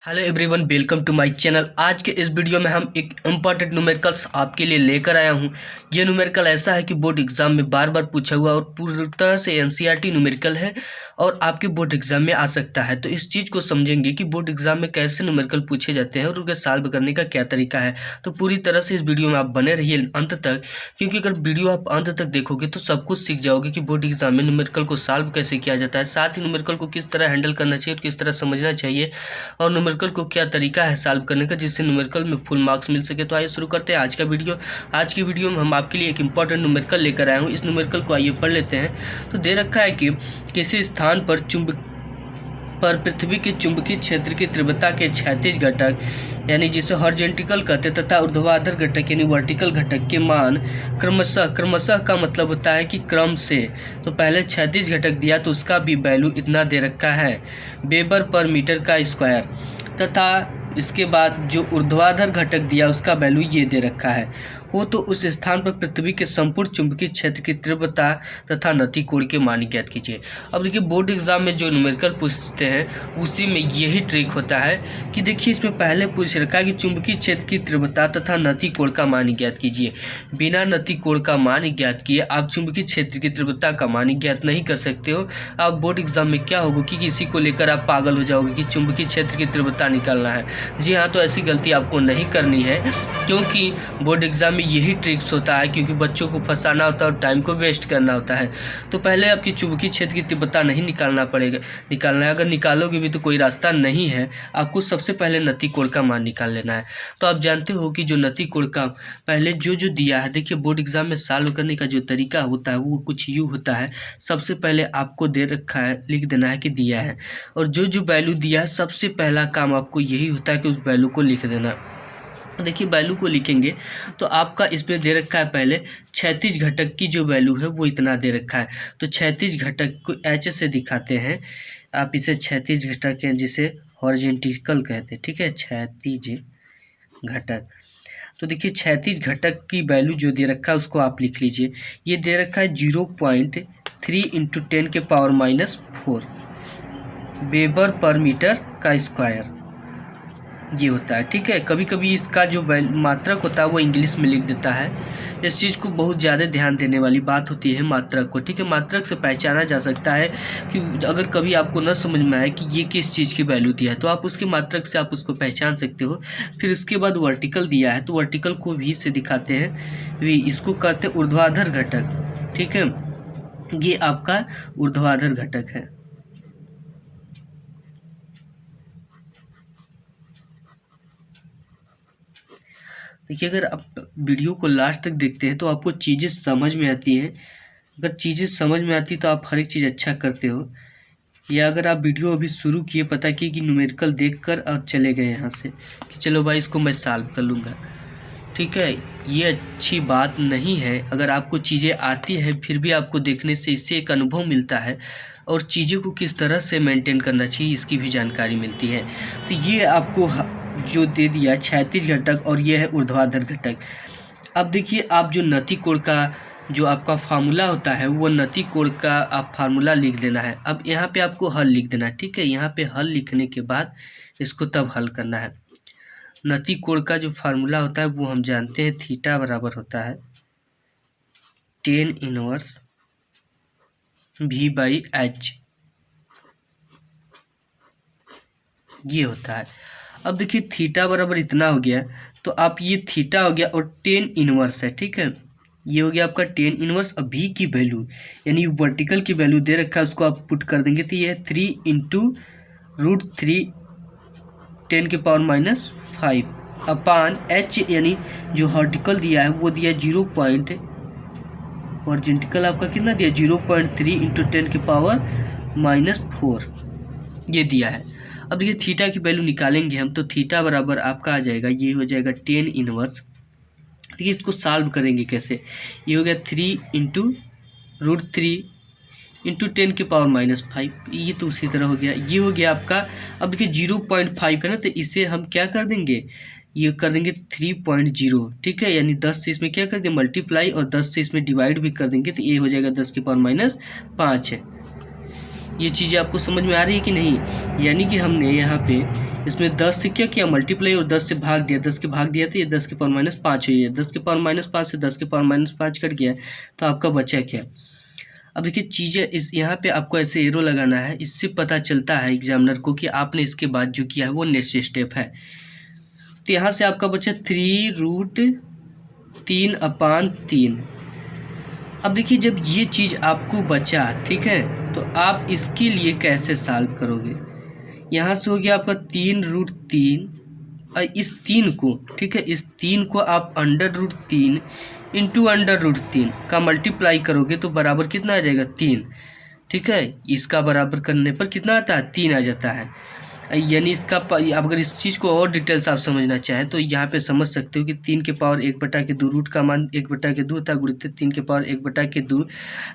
Hello everyone, welcome to my channel. आज के इस वीडियो में हम एक इम्पॉर्टेंट न्यूमेरिकल्स आपके लिए लेकर आया हूं। ये न्यूमेरिकल ऐसा है कि बोर्ड एग्जाम में बार बार पूछा हुआ और पूरी तरह से एनसीईआरटी न्यूमेरिकल है और आपके बोर्ड एग्जाम में आ सकता है। तो इस चीज़ को समझेंगे कि बोर्ड एग्जाम में कैसे न्यूमेरिकल पूछे जाते हैं और उनके सॉल्व करने का क्या तरीका है। तो पूरी तरह से इस वीडियो में आप बने रहिए अंत तक, क्योंकि अगर वीडियो आप अंत तक देखोगे तो सब कुछ सीख जाओगे कि बोर्ड एग्जाम में न्यूमेरिकल को सॉल्व कैसे किया जाता है, साथ ही न्यूमेरिकल को किस तरह हैंडल करना चाहिए और किस तरह समझना चाहिए, और न्यूमेरिकल को क्या तरीका है सॉल्व करने का जिससे न्यूमेरिकल में फुल मार्क्स मिल सके। तो आइए शुरू करते हैं आज का वीडियो। आज की वीडियो में हम आपके लिए एक इंपॉर्टेंट न्यूमेरिकल लेकर आए हूँ। इस न्यूमेरिकल को आइए पढ़ लेते हैं। तो दे रखा है कि किसी स्थान पर पृथ्वी के चुंबकीय क्षेत्र की तीव्रता के क्षैतिज घटक यानी जिसे हॉरिजॉन्टल कहते हैं तथा ऊर्ध्वाधर घटक यानी वर्टिकल घटक के मान क्रमशः का मतलब होता है कि क्रम से। तो पहले क्षैतिज घटक दिया तो उसका भी वैल्यू इतना दे रखा है वेबर पर मीटर का स्क्वायर, तथा इसके बाद जो ऊर्ध्वाधर घटक दिया उसका वैल्यू ये दे रखा है हो तो उस स्थान पर पृथ्वी के संपूर्ण चुंबकीय क्षेत्र की तीव्रता तथा नति कोण के मान ज्ञात कीजिए। अब देखिए बोर्ड एग्जाम में जो न्यूमेरिकल पूछते हैं उसी में यही ट्रिक होता है कि देखिए इसमें पहले पूछ रखा है कि चुंबकीय क्षेत्र की तीव्रता तथा नति कोण का मान ज्ञात कीजिए। बिना नति कोण का मान ज्ञात किए आप चुंबकीय क्षेत्र की तीव्रता का मान ज्ञात नहीं कर सकते हो। आप बोर्ड एग्जाम में क्या होगा कि किसी को लेकर आप पागल हो जाओगे कि चुंबकीय क्षेत्र की तीव्रता निकालना है। जी हाँ, तो ऐसी गलती आपको नहीं करनी है, क्योंकि बोर्ड एग्जाम में यही ट्रिक्स होता है, क्योंकि बच्चों को फंसाना होता है और टाइम को वेस्ट करना होता है। तो पहले आपकी चुंबकीय क्षेत्र की तीव्रता नहीं निकालना है। अगर निकालोगे भी तो कोई रास्ता नहीं है, आपको सबसे पहले नति कोण का मान निकाल लेना है। तो आप जानते हो कि जो नति कोण का पहले जो दिया है, देखिए बोर्ड एग्जाम में सॉल्व करने का जो तरीका होता है वो कुछ यूँ होता है। सबसे पहले आपको दे रखा है, लिख देना है कि दिया है, और जो वैल्यू दिया है सबसे पहला काम आपको यही होता है कि उस वैल्यू को लिख देना। देखिए वैल्यू को लिखेंगे तो आपका इसमें दे रखा है पहले क्षैतिज घटक की जो वैल्यू है वो इतना दे रखा है। तो क्षैतिज घटक को एच से दिखाते हैं, आप इसे क्षैतिज घटक हैं जिसे हॉरिजॉन्टल कहते हैं, ठीक है, क्षैतिज घटक। तो देखिए क्षैतिज घटक की वैल्यू जो दे रखा है उसको आप लिख लीजिए। ये दे रखा है 0.3 × 10⁻⁴ वेबर पर मीटर का स्क्वायर ये होता है, ठीक है। कभी कभी इसका जो मात्रक होता है वो इंग्लिश में लिख देता है। इस चीज़ को बहुत ज़्यादा ध्यान देने वाली बात होती है मात्रक को, ठीक है। मात्रक से पहचाना जा सकता है कि अगर कभी आपको न समझ में आए कि ये किस चीज़ की वैल्यू दिया है तो आप उसके मात्रक से आप उसको पहचान सकते हो। फिर उसके बाद वर्टिकल दिया है तो वर्टिकल को भी से दिखाते हैं, वी इसको करते हैं ऊर्ध्वाधर घटक, ठीक है। ये आपका ऊर्ध्वाधर घटक है। देखिए अगर आप वीडियो को लास्ट तक देखते हैं तो आपको चीज़ें समझ में आती हैं। अगर चीज़ें समझ में आती तो आप हर एक चीज़ अच्छा करते हो। या अगर आप वीडियो अभी शुरू किए, पता किए कि न्यूमेरिकल देखकर और चले गए यहाँ से कि चलो भाई इसको मैं सॉल्व कर लूँगा, ठीक है, ये अच्छी बात नहीं है। अगर आपको चीज़ें आती हैं फिर भी आपको देखने से इससे एक अनुभव मिलता है और चीज़ों को किस तरह से मेंटेन करना चाहिए इसकी भी जानकारी मिलती है। तो ये आपको जो दे दिया क्षैतिज घटक और ये है ऊर्ध्वाधर घटक। अब देखिए आप जो नति कोण का जो आपका फार्मूला होता है वो नति कोण का आप फार्मूला लिख देना है। अब यहाँ पे आपको हल लिख देना है, ठीक है। यहाँ पे हल लिखने के बाद इसको तब हल करना है। नति कोण का जो फार्मूला होता है वो हम जानते हैं, थीटा बराबर होता है tan−1 v/h, ये होता है। अब देखिए थीटा बराबर इतना हो गया तो आप ये थीटा हो गया और tan−1 है, ठीक है, ये हो गया आपका tan−1। अब v की वैल्यू यानी वर्टिकल की वैल्यू दे रखा है उसको आप पुट कर देंगे तो ये है 3 × √3 10⁻⁵ अपान h, यानी जो हॉरिजॉन्टल दिया है वो दिया 0.हॉरिजॉन्टल आपका कितना दिया 0.3 × 10⁻⁴ ये दिया है। अब देखिए थीटा की वैल्यू निकालेंगे हम तो थीटा बराबर आपका आ जाएगा, ये हो जाएगा tan−1। देखिए इसको सॉल्व करेंगे कैसे, ये हो गया 3 × √3 × 10⁻⁵, ये तो उसी तरह हो गया, ये हो गया आपका। अब देखिए 0.5 है ना, तो इसे हम क्या कर देंगे, ये कर देंगे 3.0, ठीक है, यानी 10 से इसमें क्या कर देंगे मल्टीप्लाई और 10 से इसमें डिवाइड भी कर देंगे तो ये हो जाएगा 10⁻⁵ है। ये चीज़ें आपको समझ में आ रही है कि नहीं। यानी कि हमने यहाँ पे इसमें 10 से क्या किया मल्टीप्लाई और 10 से भाग दिया, 10 के भाग दिया तो ये 10 के पावर -5 हुई है, 10 के पावर -5 से 10 के पावर -5 कट गया तो आपका बचा क्या। अब देखिए चीज़ें इस यहाँ पे आपको ऐसे एरो लगाना है, इससे पता चलता है एग्जामिनर को कि आपने इसके बाद जो किया है वो नेक्स्ट स्टेप है। तो यहाँ से आपका बचा 3√3/3। अब देखिए जब ये चीज़ आपको बचा, ठीक है, तो आप इसके लिए कैसे सॉल्व करोगे। यहाँ से हो गया आपका 3√3 और इस 3 को, ठीक है, इस 3 को आप √3 इंटू √3 का मल्टीप्लाई करोगे तो बराबर कितना आ जाएगा 3, ठीक है। इसका बराबर करने पर कितना आता है 3 आ जाता है। यानी इसका अगर इस चीज़ को और डिटेल्स आप समझना चाहें तो यहाँ पे समझ सकते हो कि 3 के पावर 1/2 रूट का मान 1/2 होता है, गुणित 3 के पावर 1/2।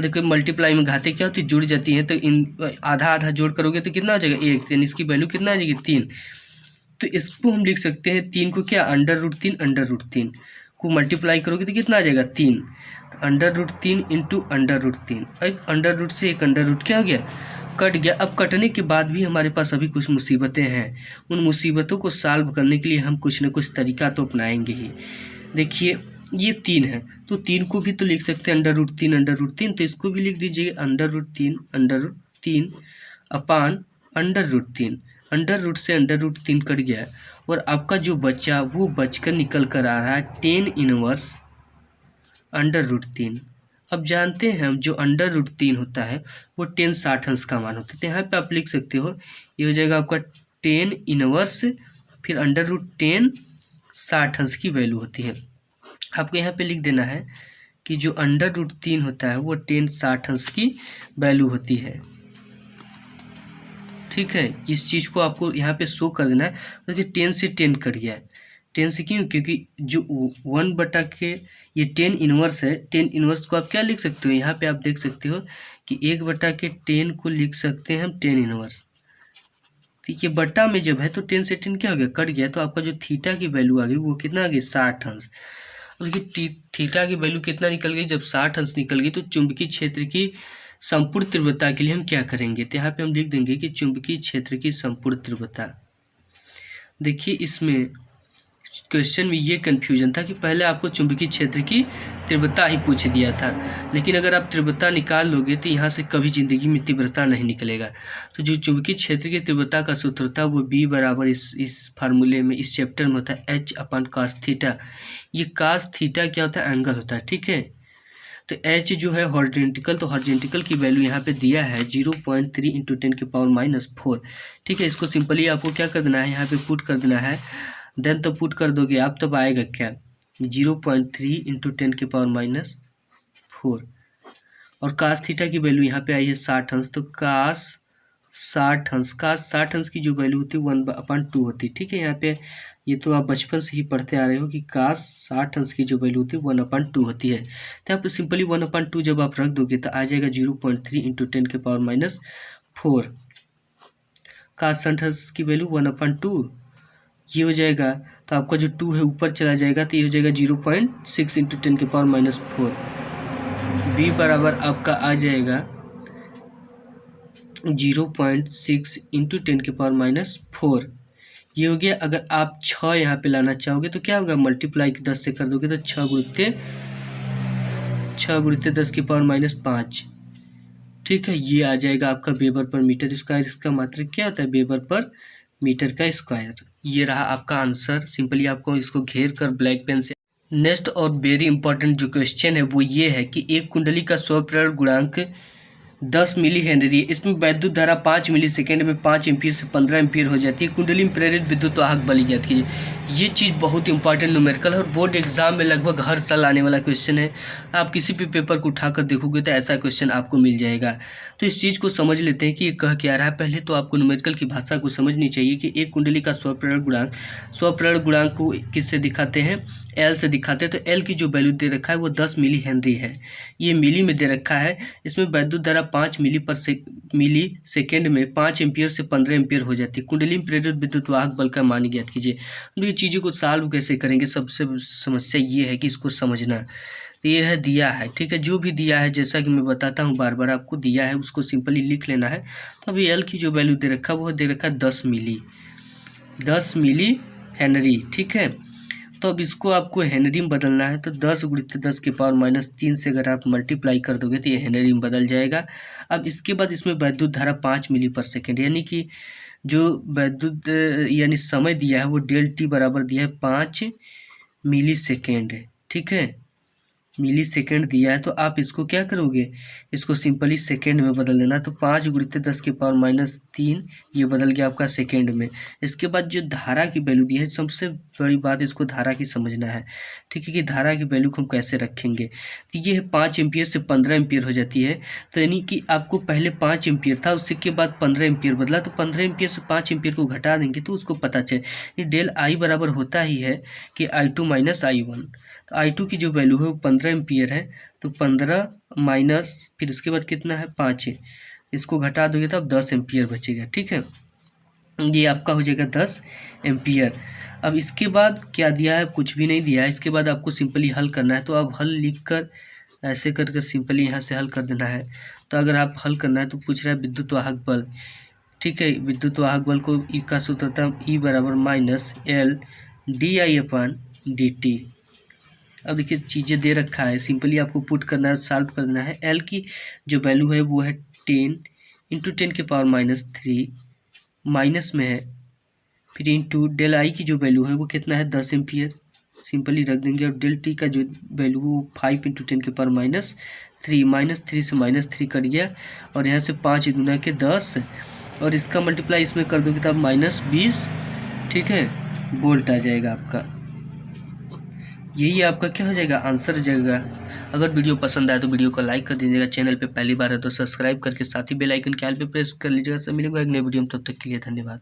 देखो मल्टीप्लाई में घाते क्या होती है जुड़ जाती हैं, तो इन आधा आधा जोड़ करोगे तो कितना आ जाएगा 1, यानी इसकी वैल्यू कितना आ जाएगी 3। तो इसको हम लिख सकते हैं 3 को क्या √3 को मल्टीप्लाई करोगे तो कितना आ जाएगा 3, √3 इंटू √3। एक अंडर से एक अंडर क्या हो गया कट गया। अब कटने के बाद भी हमारे पास अभी कुछ मुसीबतें हैं, उन मुसीबतों को सॉल्व करने के लिए हम कुछ न कुछ तरीका तो अपनाएंगे ही। देखिए ये 3 है तो 3 को भी तो लिख सकते हैं √3, तो इसको भी लिख दीजिए √3 अपान √3। अंडर से √3 कट गया और आपका जो बचा वो बचकर निकल कर आ रहा है 10 इनवर्स √3। अब जानते हैं हम जो √3 होता है वो 10 60 अंश का मान होता है, तो यहाँ पे आप लिख सकते हो ये हो जाएगा आपका 10 इनवर्स फिर √10 60 अंश की वैल्यू होती है। आपको यहाँ पे लिख देना है कि जो √3 होता है वो 10 60 अंश की वैल्यू होती है, ठीक है। इस चीज़ को आपको यहाँ पे शो कर देना है। देखिए 10 से 10 कट गया है, 10 से क्यों, क्योंकि जो 1/के ये 10 इनवर्स है, 10 इनवर्स को आप क्या लिख सकते हो, यहाँ पे आप देख सकते हो कि 1/10 को लिख सकते हैं हम 10 इनवर्स। तो ये बटा में जब है तो 10 से 10 क्या हो गया कट गया, तो आपका जो थीटा की वैल्यू आ गई वो कितना आ गई 60 अंश। देखिए थीटा की वैल्यू कितना निकल गई, जब 60 अंश निकल गई तो चुंबकीय क्षेत्र की संपूर्ण तीव्रता के लिए हम क्या करेंगे, तो यहाँ पे हम लिख देंगे कि चुंबकीय क्षेत्र की संपूर्ण तीव्रता। देखिए इसमें क्वेश्चन में ये कन्फ्यूजन था कि पहले आपको चुंबकीय क्षेत्र की तीव्रता ही पूछ दिया था, लेकिन अगर आप तीव्रता निकाल लोगे तो यहाँ से कभी ज़िंदगी में तीव्रता नहीं निकलेगा। तो जो चुंबकीय क्षेत्र की तीव्रता का सूत्र था वो B बराबर इस फार्मूले में इस चैप्टर में होता है H/cos थीटा। ये cos थीटा क्या होता है एंगल होता है, ठीक है। तो H जो है हॉरिजॉन्टल, तो हॉरिजॉन्टल की वैल्यू यहाँ पे दिया है 0.3 इंटू 10 के पावर -4, ठीक है। इसको सिंपली आपको क्या कर देना है यहाँ पे पुट कर देना है, देन तो पुट कर दोगे आप तब आएगा क्या 0.3 इंटू 10 के पावर -4 और कास थीटा की वैल्यू यहाँ पे आई है 60 अंश, तो कास 60 अंश की जो वैल्यू होती है 1/2 होती है, ठीक है। यहाँ पे ये तो आप बचपन से ही पढ़ते आ रहे हो कि कास 60 अंश की जो वैल्यू होती है 1/2 होती है। तो यहाँ पे सिंपली 1/2 जब आप रख दोगे तो आ जाएगा 0.3 इंटू 10 के पावर -4। कास 60 अंश की वैल्यू 1/2 ये हो जाएगा, तो आपका जो 2 है ऊपर चला जाएगा तो ये हो जाएगा 0.6 इंटू 10 के पावर -4। B बराबर आपका आ जाएगा 0.6 इंटू 10 के पावर -4। ये हो गया। अगर आप 6 यहाँ पे लाना चाहोगे तो क्या होगा, मल्टीप्लाई 10 से कर दोगे तो 6 गुणित 10 के पावर -5, ठीक है। ये आ जाएगा आपका वेबर पर मीटर स्क्वायर। इसका मात्रक क्या होता है वेबर पर मीटर का स्क्वायर। ये रहा आपका आंसर। सिंपली आपको इसको घेर कर ब्लैक पेन से नेक्स्ट और वेरी इंपॉर्टेंट जो क्वेश्चन है वो ये है कि एक कुंडली का स्वप्रेरण गुणांक 10 मिली हेनरी है। इसमें वैद्युत धारा 5 मिली सेकेंड में 5 एम्पीयर से 15 एम्पीयर हो जाती है। कुंडली में प्रेरित विद्युत वाहक बल ज्ञात कीजिए। ये चीज़ बहुत इंपॉर्टेंट न्यूमेरिकल है और बोर्ड एग्जाम में लगभग हर साल आने वाला क्वेश्चन है। आप किसी भी पेपर को उठाकर देखोगे तो ऐसा क्वेश्चन आपको मिल जाएगा। तो इस चीज़ को समझ लेते हैं कि ये कह क्या रहा है। पहले तो आपको न्यूमेरिकल की भाषा को समझनी चाहिए कि एक कुंडली का स्वप्रेरण गुणांक को किससे दिखाते हैं, एल से दिखाते हैं। तो एल की जो वैल्यू दे रखा है वो 10 मिली हेनरी है। ये मिली में दे रखा है। इसमें वैद्युत धारा 5 मिली सेकेंड में 5 एम्पीयर से 15 एम्पीयर हो जाती है। कुंडली में प्रेरित विद्युत वाहक बल का मान ज्ञात कीजिए। हम ये चीज़ों को सॉल्व कैसे करेंगे, सबसे समस्या ये है कि इसको समझना। तो ये है दिया है, ठीक है। जो भी दिया है जैसा कि मैं बताता हूँ बार बार आपको दिया है उसको सिंपली लिख लेना है। तो अभी एल की जो वैल्यू दे रखा है वो दे रखा है 10 मिली। 10 मिली हेनरी, ठीक है। तो अब इसको आपको हेनरी में बदलना है, तो 10 × 10⁻³ से अगर आप मल्टीप्लाई कर दोगे तो ये हेनरी में बदल जाएगा। अब इसके बाद इसमें वैद्युत धारा 5 मिली/सेकेंड, यानी कि जो वैद्युत यानी समय दिया है वो ΔT बराबर दिया है 5 मिलीसेकेंड, ठीक है, मिलीसेकेंड दिया है। तो आप इसको क्या करोगे, इसको सिंपली सेकेंड में बदल देना। तो 5 × 10⁻³ ये बदल गया आपका सेकेंड में। इसके बाद जो धारा की वैल्यू दी है, सबसे बड़ी बात इसको धारा की समझना है, ठीक है, कि धारा की वैल्यू को हम कैसे रखेंगे। तो ये 5 एम्पियर से 15 एम्पियर हो जाती है। तो यानी कि आपको पहले 5 एम्पियर था, उसके बाद 15 एम्पियर बदला, तो 15 एम्पियर से 5 एम्पियर को घटा देंगे तो उसको पता चले ΔI बराबर होता ही है कि I2 - I1। तो I2 की जो वैल्यू है वो 15 एम्पियर है, तो 15 माइनस फिर उसके बाद कितना है 5, इसको घटा दोगे तो अब 10 एम्पियर बचेगा, ठीक है। ये आपका हो जाएगा 10 एम्पियर। अब इसके बाद क्या दिया है, कुछ भी नहीं दिया है। इसके बाद आपको सिंपली हल करना है, तो आप हल लिख कर ऐसे करके सिंपली यहाँ से हल कर देना है। तो अगर आप हल करना है तो पूछ रहा है विद्युत वाहक बल, ठीक है, विद्युत वाहक बल को ई का सूत्र था E = LdI/dt। अब देखिए चीज़ें दे रखा है, सिंपली आपको पुट करना है, सॉल्व करना है। L की जो वैल्यू है वो है 10 × 10⁻³ माइनस में है, फिर इंटू ΔI की जो वैल्यू है वो कितना है 10 एम्पियर, सिंपली रख देंगे। और ΔT का जो वैल्यू वो 5 × 10⁻³ -3 से -3 कट गया, और यहाँ से 5 × 10 और इसका मल्टीप्लाई इसमें कर दोगे तब -20, ठीक है, वोल्ट आ जाएगा आपका। यही आपका क्या हो जाएगा, आंसर हो जाएगा। अगर वीडियो पसंद आए तो वीडियो को लाइक कर दीजिएगा, चैनल पे पहली बार है तो सब्सक्राइब करके साथ ही बेल आइकन के आल पे प्रेस कर लीजिएगा। सब मिलेगा एक नए वीडियो में, तब तक के लिए धन्यवाद।